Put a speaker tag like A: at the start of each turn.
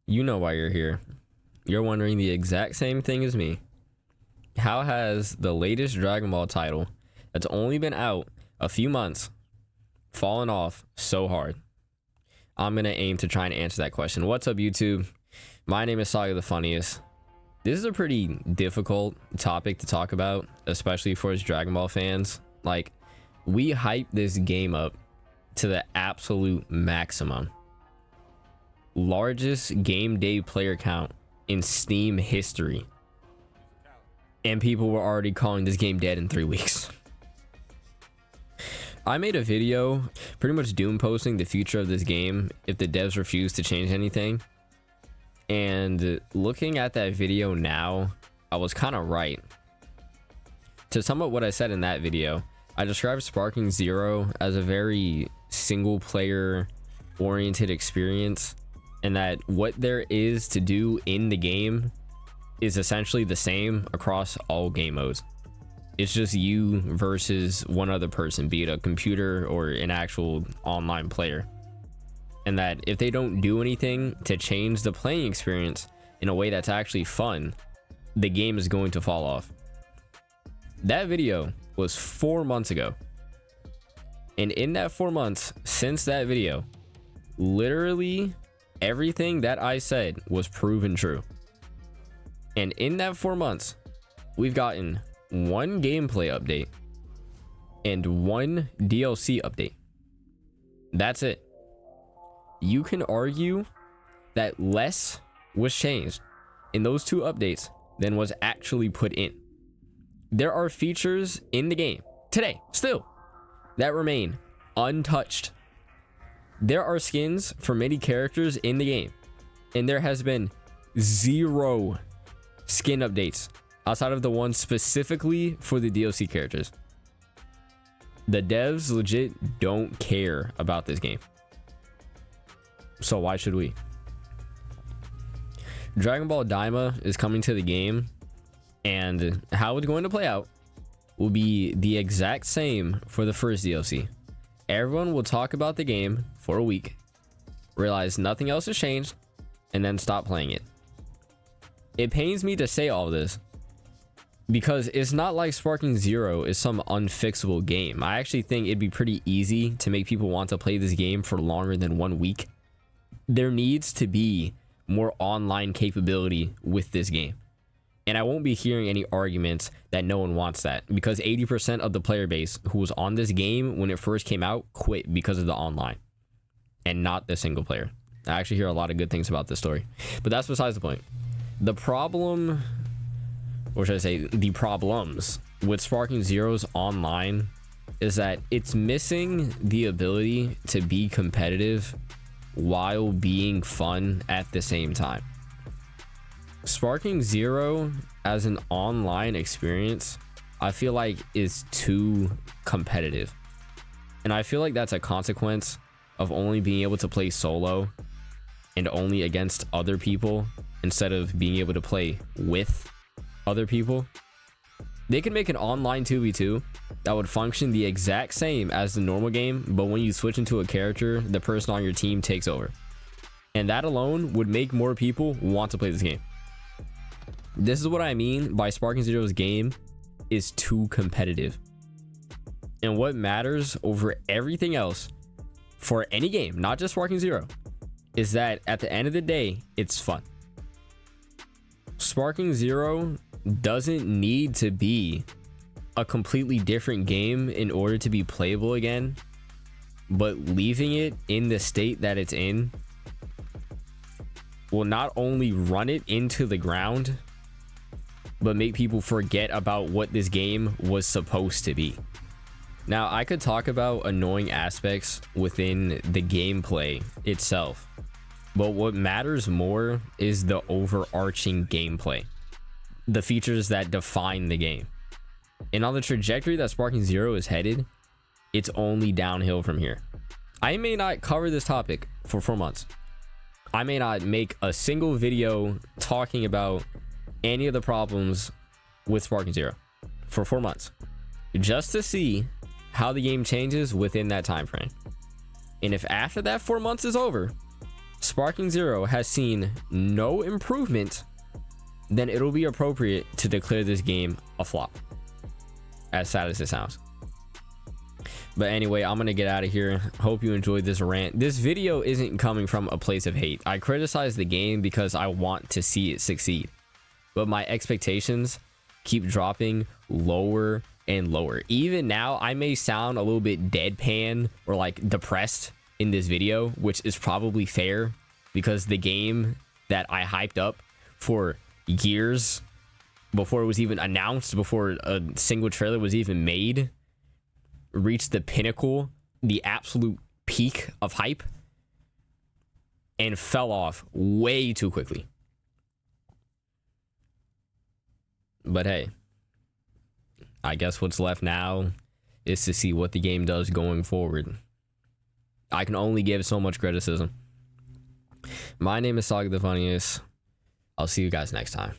A: You know why you're here. You're wondering the exact same thing as me. How has the latest Dragon Ball title that's only been out a few months fallen off so hard? I'm going to aim to try and answer that question. What's up, YouTube? My name is Saga the Funniest. This is a pretty difficult topic to talk about, especially for us Dragon Ball fans. Like, we hype this game up to the absolute maximum. Largest game day player count in Steam history. And people were already calling this game dead in 3 weeks. I made a video pretty much doom posting the future of this game if the devs refuse to change anything. And looking at that video now, I was kind of right. To sum up what I said in that video, I described Sparking Zero as a very single player oriented experience, and that what there is to do in the game is essentially the same across all game modes. It's just you versus one other person, be it a computer or an actual online player. And that if they don't do anything to change the playing experience in a way that's actually fun, the game is going to fall off. That video was 4 months ago. And in that 4 months since that video, literally everything that I said was proven true. And in that 4 months, we've gotten one gameplay update and one DLC update. That's it. You can argue that less was changed in those two updates than was actually put in. There are features in the game today still that remain untouched. There are skins for many characters in the game, and there has been 0 skin updates outside of the one specifically for the DLC characters. The devs legit don't care about this game. So why should we? Dragon Ball Daima is coming to the game, and how it's going to play out will be the exact same for the first DLC. Everyone will talk about the game for a week, realize nothing else has changed, and then stop playing it. It pains me to say all this because it's not like Sparking Zero is some unfixable game. I actually think it'd be pretty easy to make people want to play this game for longer than 1 week. There needs to be more online capability with this game. And I won't be hearing any arguments that no one wants that, because 80% of the player base who was on this game when it first came out quit because of the online and not the single player. I actually hear a lot of good things about this story, but that's besides the point. The problem, or should I say the problems with Sparking Zero's online is that it's missing the ability to be competitive while being fun at the same time. Sparking Zero as an online experience, I feel like is too competitive. And I feel like that's a consequence of only being able to play solo and only against other people instead of being able to play with other people. They could make an online 2v2 that would function the exact same as the normal game, but when you switch into a character, the person on your team takes over. And that alone would make more people want to play this game. This is what I mean by Sparking Zero's game is too competitive. And what matters over everything else for any game, not just Sparking Zero, is that at the end of the day, it's fun. Sparking Zero doesn't need to be a completely different game in order to be playable again, but leaving it in the state that it's in will not only run it into the ground, but make people forget about what this game was supposed to be. Now, I could talk about annoying aspects within the gameplay itself, but what matters more is the overarching gameplay, the features that define the game. And on the trajectory that Sparking Zero is headed, it's only downhill from here. I may not cover this topic for 4 months. I may not make a single video talking about any of the problems with Sparking Zero for 4 months, just to see how the game changes within that time frame. And if after that 4 months is over, Sparking Zero has seen no improvement, then it'll be appropriate to declare this game a flop. As sad as it sounds. But anyway, I'm gonna get out of here. Hope you enjoyed this rant. This video isn't coming from a place of hate. I criticize the game because I want to see it succeed. But my expectations keep dropping lower and lower. Even now, I may sound a little bit deadpan or like depressed in this video, which is probably fair because the game that I hyped up for years before it was even announced, before a single trailer was even made, reached the pinnacle, the absolute peak of hype, and fell off way too quickly. But hey, I guess what's left now is to see what the game does going forward. I can only give so much criticism. My name is Saga the Funniest. I'll see you guys next time.